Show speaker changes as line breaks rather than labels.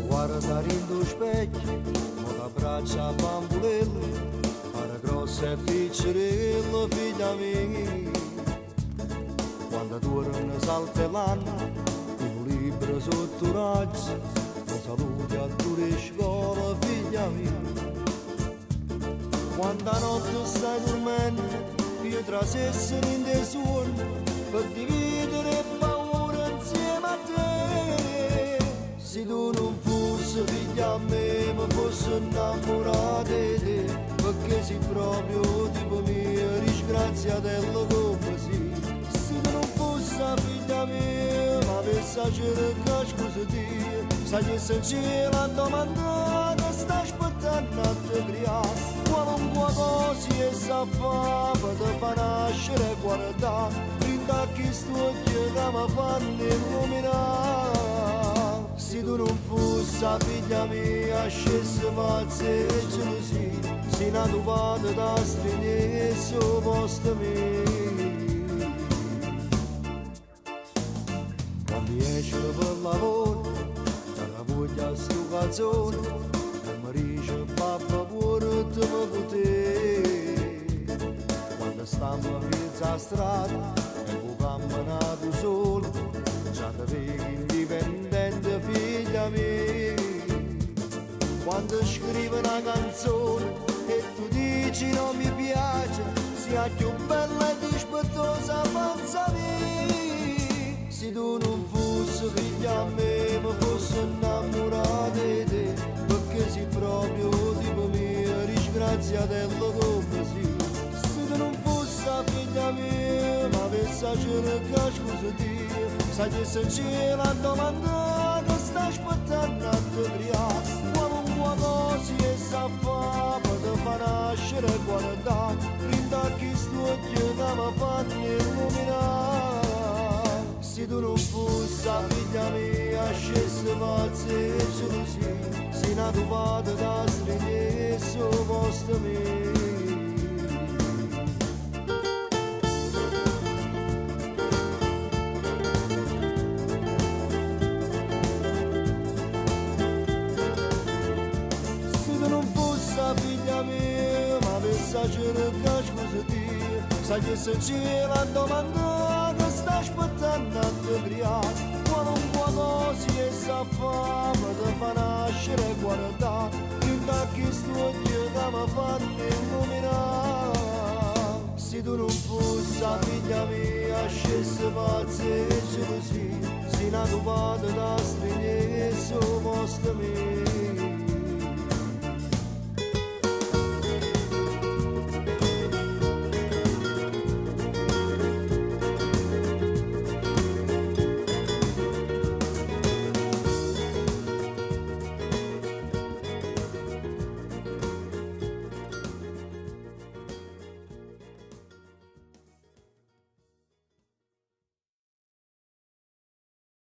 Guardare in lo specchio, con l'abbraccia a bambulello, pare grossa e piccerello, figlia mia. Quando torna saltellando, un libro sotto raggio, un saluto a tua scuola, figlia mia. Quando la notte stai dormendo, io trasessi in dei suoni, per dividere paura insieme a te. Se tu non fossi figlia a me, ma fossi innamorata di te, perché sei proprio tipo mia, disgraziatello come sei. Se tu non fossi figlia mia, ma avessi a cercare scusa Dio, sai che se c'è la domanda che sta aspettando a te creare. Qualunque cosa è sa fa per far nascere guarda, brinda chi sto occhio che mi fanno illuminare. Se tu non fossi figlia mia, scesi pazzi e gelosia, sei nato padre da stringere sul posto mio. Quando esci per lavoro, la voglia sto calzone, dice papà pure te mi potè. Quando stiamo in mezzo alla strada e poi camminato solo, già ti vedi indipendente figlia mia. Quando scrivi una canzone e tu dici non mi piace, sia più bella e dispettosa pensa me. Se tu non fossi figlia a me, ma fossi innamorata di te, perché sei proprio tipo mia, disgraziatello come sei. Se tu non fossi figlia mia, ma avessi a cercare scusa Dio, sai che se c'è la domanda che sta aspettando a te creare. Qualunque cosa è sa fa per far nascere guarda, brinda chi sto occhio che mi fanno illuminare. Se tu non fossi figlia mia, scesi pazzi e gelosia, sei nato padre da stringere sul posto mio. Se tu non fossi figlia mia, ma avessi a cercare scusa Dio, sai che se c'è la domanda che sta aspettando a te creare. Qualunque cosa è sa fa per far nascere guarda, brinda chi sto occhio che mi fanno illuminare. Se tu non fossi figlia mia, scesi pazzi e gelosia, sei nato padre da stringere sul posto mio.